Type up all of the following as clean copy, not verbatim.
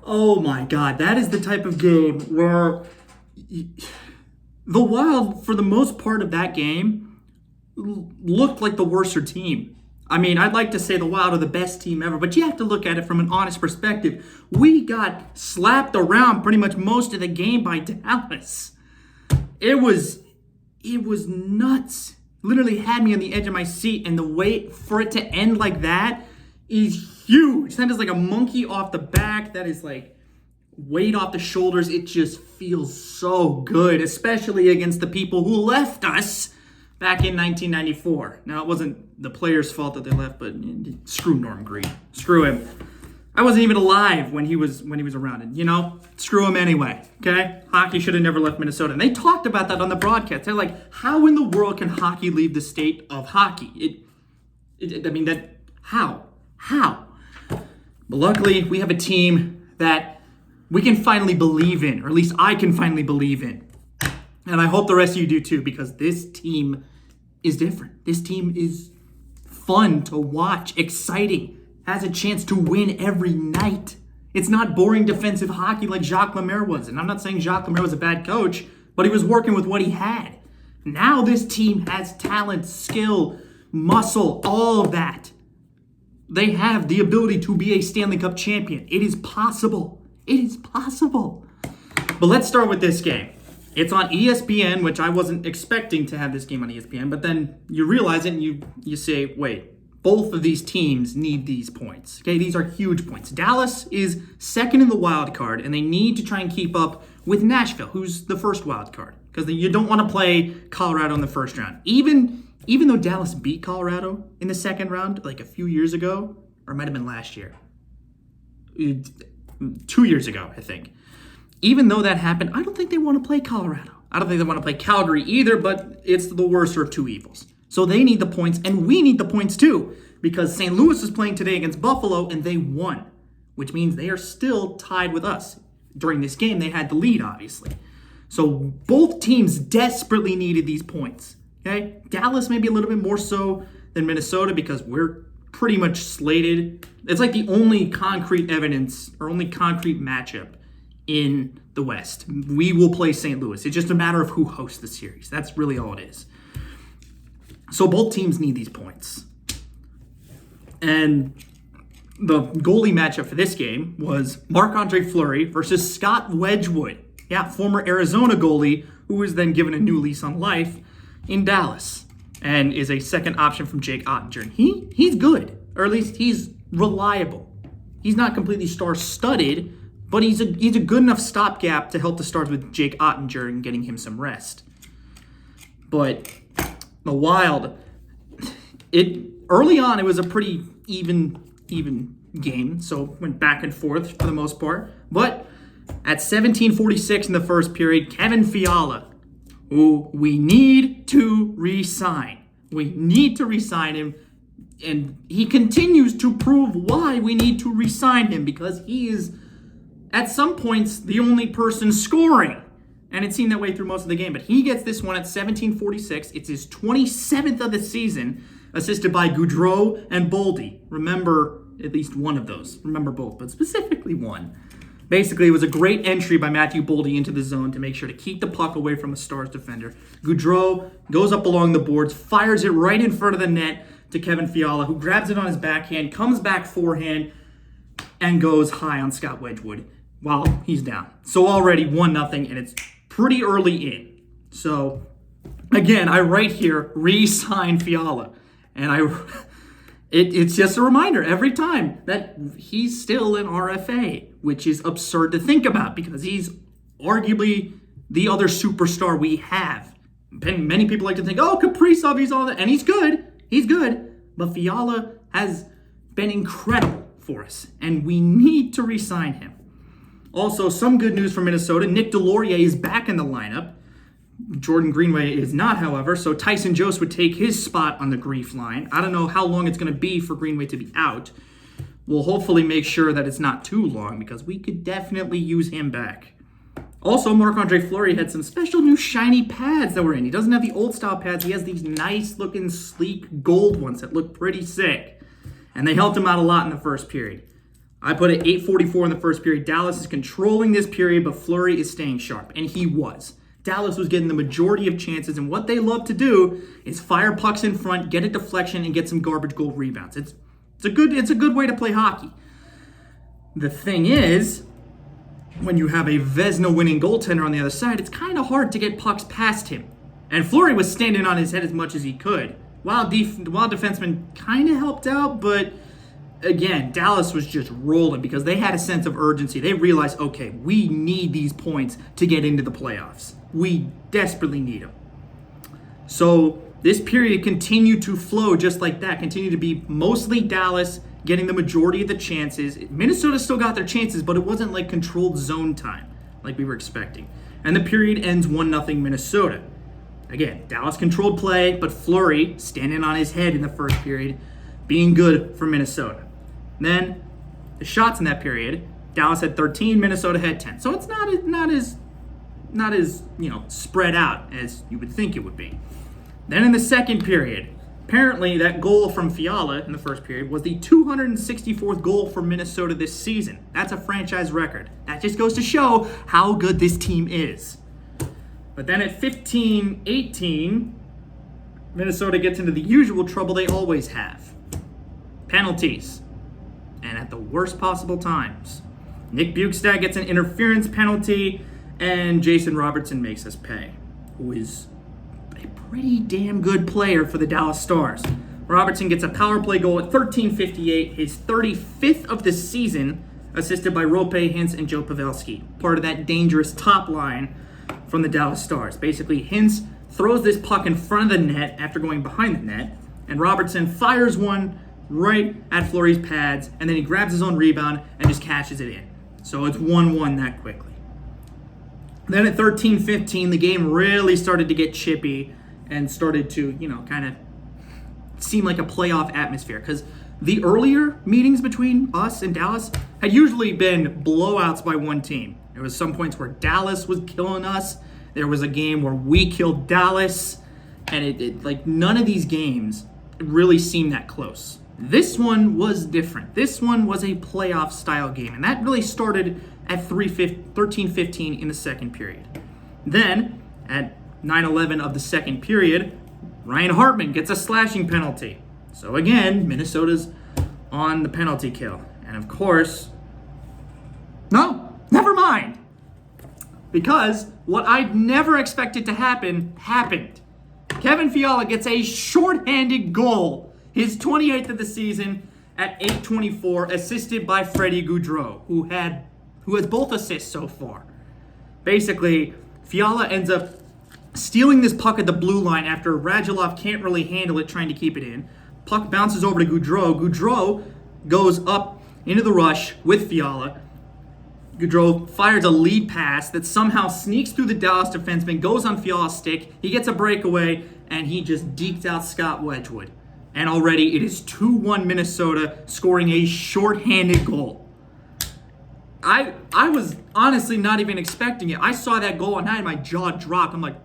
Oh my God, that is the type of game where the Wild, for the most part of that game, looked like the worser team. I mean, I'd like to say the Wild are the best team ever, but you have to look at it from an honest perspective. We got slapped around pretty much most of the game by Dallas. It was nuts. Literally had me on the edge of my seat, and the wait for it to end like that is huge. That is like a monkey off the back. That is like weight off the shoulders. It just feels so good, especially against the people who left us back in 1994. Now, it wasn't the players' fault that they left, but screw Norm Green. Screw him. I wasn't even alive when he was around, and screw him anyway. Okay, hockey should have never left Minnesota, and they talked about that on the broadcast. They're like, "How in the world can hockey leave the state of hockey?" How? But luckily, we have a team that we can finally believe in, or at least I can finally believe in. And I hope the rest of you do too, because this team is different. This team is fun to watch, exciting, has a chance to win every night. It's not boring defensive hockey like Jacques Lemaire was. And I'm not saying Jacques Lemaire was a bad coach, but he was working with what he had. Now this team has talent, skill, muscle, all of that. They have the ability to be a Stanley Cup champion. It is possible. It is possible. But let's start with this game. It's on ESPN, which I wasn't expecting to have this game on ESPN, but then you realize it and you say, wait, both of these teams need these points. Okay, these are huge points. Dallas is second in the wild card, and they need to try and keep up with Nashville, who's the first wild card, because you don't want to play Colorado in the first round. Even though Dallas beat Colorado in the second round like a few years ago, or it might have been last year, 2 years ago, I think. Even though that happened, I don't think they want to play Colorado. I don't think they want to play Calgary either, but it's the worst of two evils. So they need the points, and we need the points too, because St. Louis is playing today against Buffalo, and they won, which means they are still tied with us. During this game, they had the lead, obviously. So both teams desperately needed these points. Okay, Dallas maybe a little bit more so than Minnesota because we're pretty much slated. It's like the only concrete evidence or only concrete matchup in the West. We will play St. Louis. It's just a matter of who hosts the series. That's really all it is. So both teams need these points. And the goalie matchup for this game was Marc-Andre Fleury versus Scott Wedgwood. Yeah, former Arizona goalie who was then given a new lease on life in Dallas and is a second option from Jake Ottinger. And he's good, or at least he's reliable. He's not completely star-studded, but he's a good enough stopgap to help the Stars with Jake Ottinger and getting him some rest. But the Wild, early on it was a pretty even game, so it went back and forth for the most part. But at 17:46 in the first period, Kevin Fiala, who we need to re-sign. We need to re-sign him, and he continues to prove why we need to re-sign him, because he is, at some points, the only person scoring. And it seemed that way through most of the game, but he gets this one at 17:46. It's his 27th of the season, assisted by Gaudreau and Boldy. Remember at least one of those. Remember both, but specifically one. Basically, it was a great entry by Matthew Boldy into the zone to make sure to keep the puck away from a Stars defender. Gaudreau goes up along the boards, fires it right in front of the net to Kevin Fiala, who grabs it on his backhand, comes back forehand, and goes high on Scott Wedgwood while he's down. So already 1-0, and it's pretty early in. So, again, I write here, re-sign Fiala. And it's just a reminder every time that he's still an RFA, which is absurd to think about because he's arguably the other superstar we have. Many people like to think, oh, Kaprizov, he's all that, and he's good. He's good. But Fiala has been incredible for us, and we need to re-sign him. Also, some good news from Minnesota. Nick Delorier is back in the lineup. Jordan Greenway is not, however, so Tyson Jost would take his spot on the grief line. I don't know how long it's going to be for Greenway to be out. We'll hopefully make sure that it's not too long because we could definitely use him back. Also, Marc-Andre Fleury had some special new shiny pads that were in. He doesn't have the old style pads. He has these nice looking sleek gold ones that look pretty sick. And they helped him out a lot in the first period. I put it 8:44 in the first period. Dallas is controlling this period, but Fleury is staying sharp. And he was. Dallas was getting the majority of chances, and what they love to do is fire pucks in front, get a deflection, and get some garbage goal rebounds. It's a good way to play hockey. The thing is, when you have a Vezina-winning goaltender on the other side, it's kind of hard to get pucks past him. And Fleury was standing on his head as much as he could. While defensemen kind of helped out, but again, Dallas was just rolling because they had a sense of urgency. They realized, okay, we need these points to get into the playoffs. We desperately need them. So this period continued to flow just like that, continued to be mostly Dallas getting the majority of the chances. Minnesota still got their chances, but it wasn't like controlled zone time like we were expecting. And the period ends 1-0 Minnesota. Again, Dallas controlled play, but Fleury standing on his head in the first period, being good for Minnesota. Then the shots in that period, Dallas had 13, Minnesota had 10. So it's not as spread out as you would think it would be. Then in the second period, apparently that goal from Fiala in the first period was the 264th goal for Minnesota this season. That's a franchise record. That just goes to show how good this team is. But then at 15-18, Minnesota gets into the usual trouble they always have. Penalties. And at the worst possible times. Nick Bjugstad gets an interference penalty, and Jason Robertson makes us pay, who is a pretty damn good player for the Dallas Stars. Robertson gets a power play goal at 13:58, his 35th of the season, assisted by Rope, Hintz, and Joe Pavelski, part of that dangerous top line from the Dallas Stars. Basically, Hintz throws this puck in front of the net after going behind the net, and Robertson fires one right at Fleury's pads, and then he grabs his own rebound and just cashes it in. So it's 1-1 that quickly. Then at 13-15, the game really started to get chippy and started to, kind of seem like a playoff atmosphere. Because the earlier meetings between us and Dallas had usually been blowouts by one team. There was some points where Dallas was killing us. There was a game where we killed Dallas. And it none of these games really seemed that close. This one was different. This one was a playoff style game. And that really started at 13-15 in the second period. Then, at 9-11 of the second period, Ryan Hartman gets a slashing penalty. So again, Minnesota's on the penalty kill. And of course, no, never mind. Because what I'd never expected to happen, happened. Kevin Fiala gets a shorthanded goal, his 28th of the season at 8:24, assisted by Freddie Gaudreau, who has both assists so far. Basically, Fiala ends up stealing this puck at the blue line after Radulov can't really handle it, trying to keep it in. Puck bounces over to Gaudreau. Gaudreau goes up into the rush with Fiala. Gaudreau fires a lead pass that somehow sneaks through the Dallas defenseman, goes on Fiala's stick. He gets a breakaway, and he just deked out Scott Wedgwood. And already it is 2-1 Minnesota, scoring a shorthanded goal. I was honestly not even expecting it. I saw that goal and I had my jaw drop. I'm like,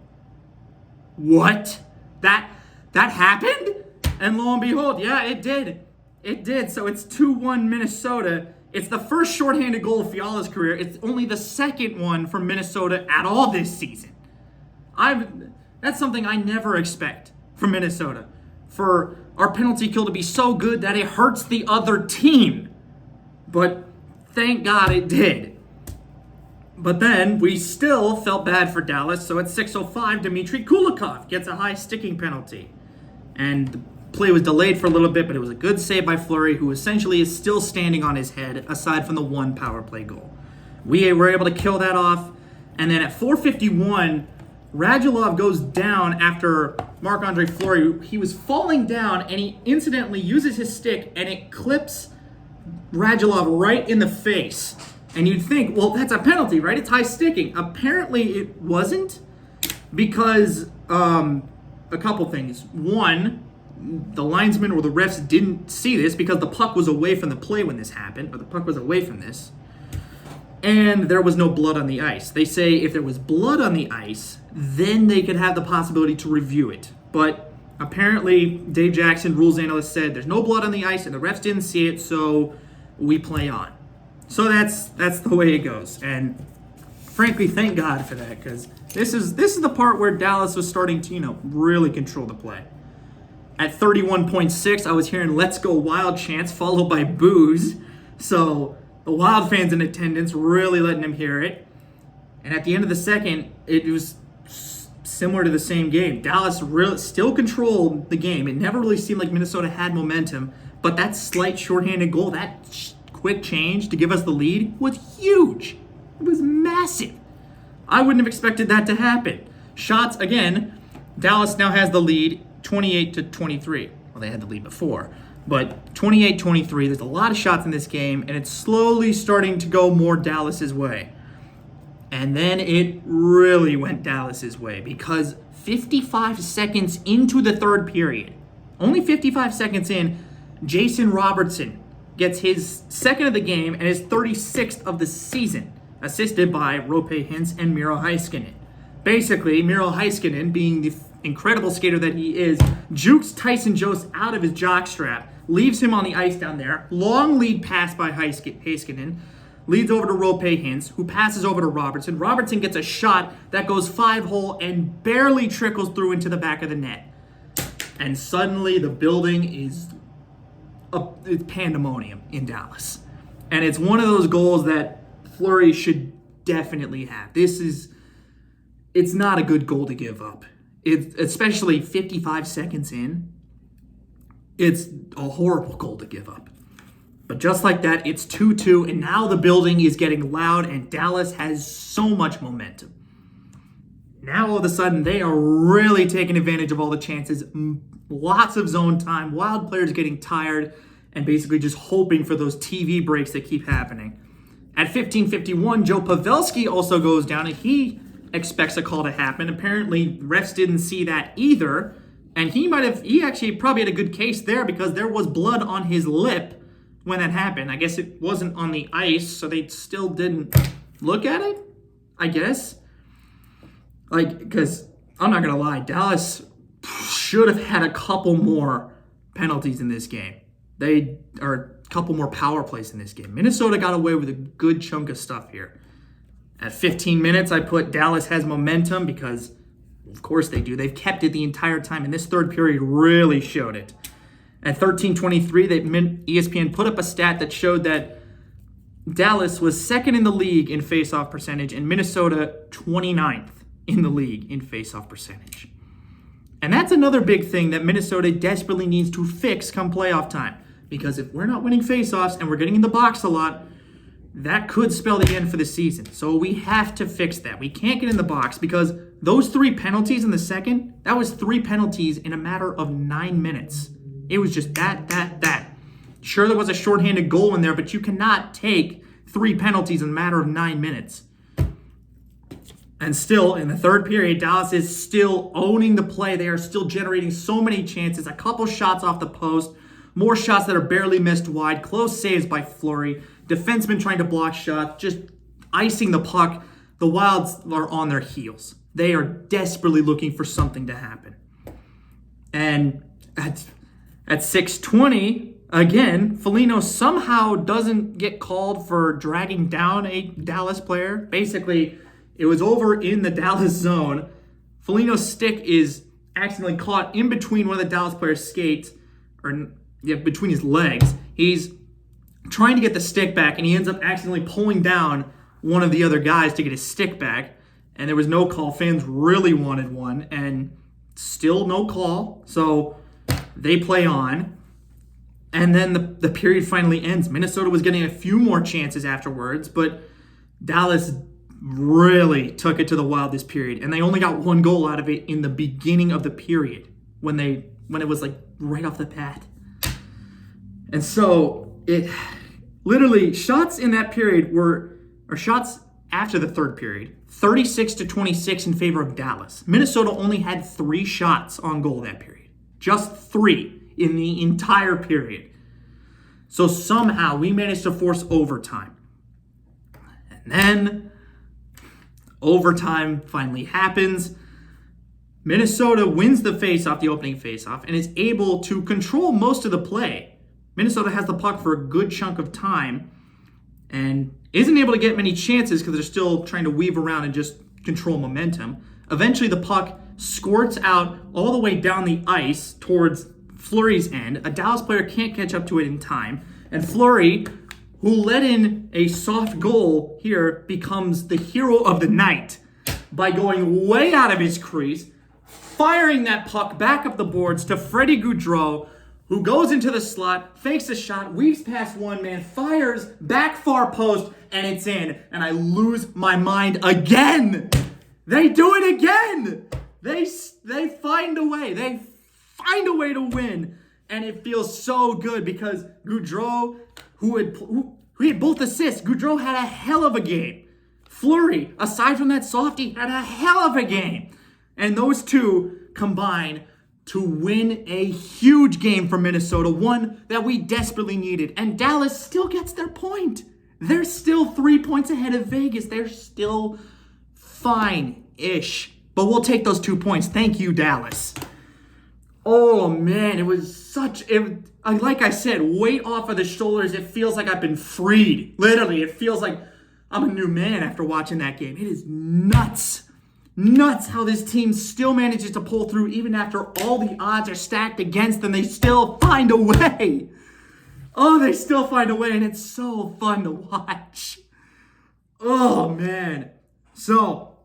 what? That happened? And lo and behold, yeah, it did. It did. So it's 2-1 Minnesota. It's the first shorthanded goal of Fiala's career. It's only the second one from Minnesota at all this season. That's something I never expect from Minnesota. For our penalty kill to be so good that it hurts the other team. But thank God it did. But then we still felt bad for Dallas. So at 6:05, Dmitry Kulikov gets a high sticking penalty. And the play was delayed for a little bit, but it was a good save by Fleury, who essentially is still standing on his head, aside from the one power play goal. We were able to kill that off. And then at 4:51, Radulov goes down after Marc-Andre Fleury. He was falling down, and he incidentally uses his stick, and it clips Radulov right in the face. And you'd think, well, that's a penalty, right? It's high sticking. Apparently it wasn't, because a couple things. One, the linesman or the refs didn't see this because the puck was away from the play when this happened, or the puck was away from this. And there was no blood on the ice. They say if there was blood on the ice, then they could have the possibility to review it. But Apparently, Dave Jackson, rules analyst, said there's no blood on the ice and the refs didn't see it, so we play on. So that's the way it goes. And frankly, thank God for that, because this is the part where Dallas was starting to, really control the play. At 31.6, I was hearing "Let's Go Wild" chants followed by boos. So the Wild fans in attendance really letting him hear it. And at the end of the second, it was similar to the same game. Dallas still controlled the game. It never really seemed like Minnesota had momentum, but that slight shorthanded goal, that quick change to give us the lead, was huge. It was massive. I wouldn't have expected that to happen. Shots, again, Dallas now has the lead 28-23. Well, they had the lead before, but 28-23. There's a lot of shots in this game, and it's slowly starting to go more Dallas's way. And then it really went Dallas's way, because 55 seconds into the third period, only 55 seconds in, Jason Robertson gets his second of the game and his 36th of the season, assisted by Roope Hintz and Miro Heiskanen. Basically, Miro Heiskanen, being the incredible skater that he is, jukes Tyson Jost out of his jockstrap, leaves him on the ice down there. Long lead pass by Heiskanen. Leads over to Roope Hintz, who passes over to Robertson. Robertson gets a shot that goes 5-hole and barely trickles through into the back of the net. And suddenly the building is it's pandemonium in Dallas. And it's one of those goals that Fleury should definitely have. It's not a good goal to give up. Especially 55 seconds in. It's a horrible goal to give up. But just like that, it's 2-2, and now the building is getting loud, and Dallas has so much momentum. Now, all of a sudden, they are really taking advantage of all the chances. Lots of zone time, Wild players getting tired, and basically just hoping for those TV breaks that keep happening. At 15:51, Joe Pavelski also goes down, and he expects a call to happen. Apparently, refs didn't see that either, and he actually probably had a good case there, because there was blood on his lip when that happened. I guess it wasn't on the ice, so they still didn't look at it, I guess. Because I'm not going to lie, Dallas should have had a couple more penalties in this game. Or a couple more power plays in this game. Minnesota got away with a good chunk of stuff here. At 15 minutes, I put Dallas has momentum, because of course they do. They've kept it the entire time, and this third period really showed it. At 13:23, ESPN put up a stat that showed that Dallas was second in the league in faceoff percentage and Minnesota 29th in the league in faceoff percentage. And that's another big thing that Minnesota desperately needs to fix come playoff time. Because if we're not winning faceoffs and we're getting in the box a lot, that could spell the end for the season. So we have to fix that. We can't get in the box, because those 3 penalties in the second, that was 3 penalties in a matter of 9 minutes. It was just that. Sure, there was a shorthanded goal in there, but you cannot take 3 penalties in a matter of 9 minutes. And still, in the third period, Dallas is still owning the play. They are still generating so many chances. A couple shots off the post. More shots that are barely missed wide. Close saves by Fleury. Defensemen trying to block shots. Just icing the puck. The Wilds are on their heels. They are desperately looking for something to happen. And at 6:20, again, Foligno somehow doesn't get called for dragging down a Dallas player. Basically, it was over in the Dallas zone. Foligno's stick is accidentally caught in between one of the Dallas players' skates, between his legs. He's trying to get the stick back, and he ends up accidentally pulling down one of the other guys to get his stick back. And there was no call. Fans really wanted one, and still no call. So they play on, and then the period finally ends. Minnesota was getting a few more chances afterwards, but Dallas really took it to the Wild this period, and they only got 1 goal out of it in the beginning of the period when it was like right off the bat. And so it literally, shots in that period shots after the third period, 36-26 in favor of Dallas. Minnesota only had 3 shots on goal that period. Just 3 in the entire period. So somehow we managed to force overtime. And then overtime finally happens. Minnesota wins the faceoff, the opening faceoff, and is able to control most of the play. Minnesota has the puck for a good chunk of time and isn't able to get many chances because they're still trying to weave around and just control momentum. Eventually, the puck squirts out all the way down the ice towards Fleury's end. A Dallas player can't catch up to it in time. And Fleury, who let in a soft goal here, becomes the hero of the night by going way out of his crease, firing that puck back up the boards to Freddie Gaudreau, who goes into the slot, fakes a shot, weaves past one man, fires back far post, and it's in. And I lose my mind again. They do it again. They find a way. They find a way to win. And it feels so good because Gaudreau, who had both assists, Gaudreau had a hell of a game. Fleury, aside from that softie, had a hell of a game. And those two combine to win a huge game for Minnesota, one that we desperately needed. And Dallas still gets their point. They're still 3 points ahead of Vegas. They're still fine-ish. But we'll take those 2 points. Thank you, Dallas. Oh, man, it was like I said, weight off of the shoulders. It feels like I've been freed. Literally, it feels like I'm a new man after watching that game. It is nuts. Nuts how this team still manages to pull through even after all the odds are stacked against them. They still find a way. Oh, they still find a way, and it's so fun to watch. Oh, man. So,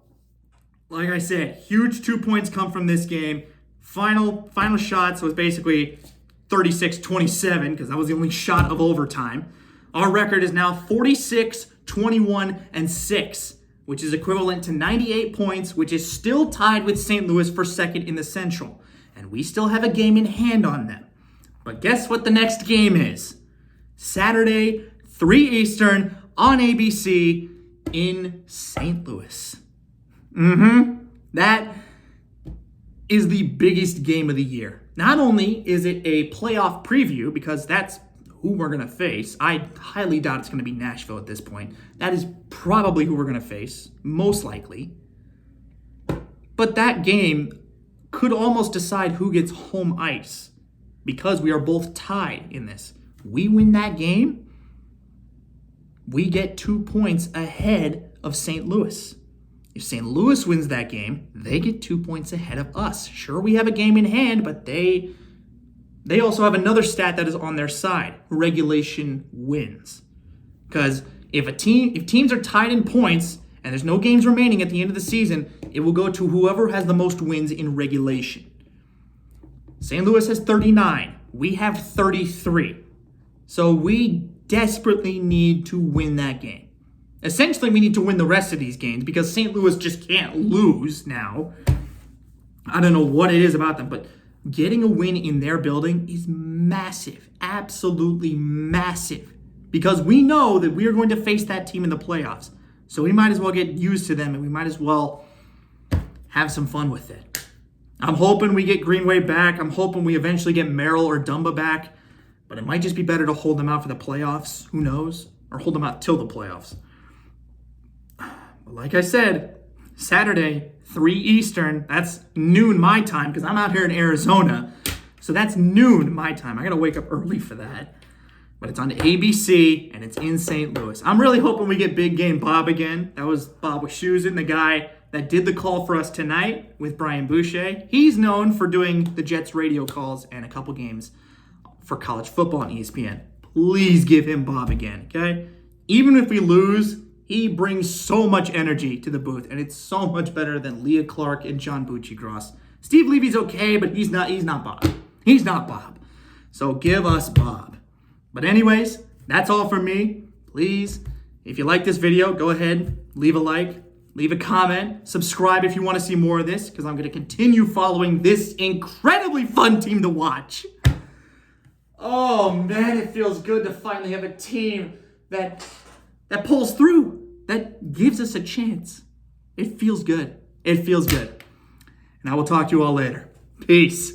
like I said, huge 2 points come from this game. Final shots was basically 36-27 because that was the only shot of overtime. Our record is now 46-21-6, which is equivalent to 98 points, which is still tied with St. Louis for second in the Central. And we still have a game in hand on them. But guess what the next game is? Saturday, 3 Eastern on ABC in St. Louis. That is the biggest game of the year. Not only is it a playoff preview, because that's who we're going to face. I highly doubt it's going to be Nashville at this point. That is probably who we're going to face, most likely. But that game could almost decide who gets home ice, because we are both tied in this. We win that game, we get 2 points ahead of St. Louis. If St. Louis wins that game, they get 2 points ahead of us. Sure, we have a game in hand, but they also have another stat that is on their side: regulation wins. Because if teams are tied in points and there's no games remaining at the end of the season, it will go to whoever has the most wins in regulation. St. Louis has 39. We have 33. So we desperately need to win that game. Essentially, we need to win the rest of these games because St. Louis just can't lose now. I don't know what it is about them, but getting a win in their building is massive, absolutely massive, because we know that we are going to face that team in the playoffs. So we might as well get used to them, and we might as well have some fun with it. I'm hoping we get Greenway back. I'm hoping we eventually get Merrill or Dumba back, but it might just be better to hold them out for the playoffs. Who knows? Or hold them out till the playoffs. But like I said, Saturday, 3 Eastern, that's noon my time because I'm out here in Arizona. So that's noon my time. I got to wake up early for that. But it's on ABC and it's in St. Louis. I'm really hoping we get Big Game Bob again. That was Bob Wischusen, the guy that did the call for us tonight with Brian Boucher. He's known for doing the Jets radio calls and a couple games for college football on ESPN. Please give him Bob again, okay? Even if we lose, he brings so much energy to the booth, and it's so much better than Leah Clark and John Bucci-Gross. Steve Levy's okay, but he's not Bob. He's not Bob. So give us Bob. But anyways, that's all from me. Please, if you like this video, go ahead, leave a like, leave a comment, subscribe if you want to see more of this, because I'm going to continue following this incredibly fun team to watch. Oh man, it feels good to finally have a team that pulls through, that gives us a chance. It feels good. It feels good. And I will talk to you all later. Peace.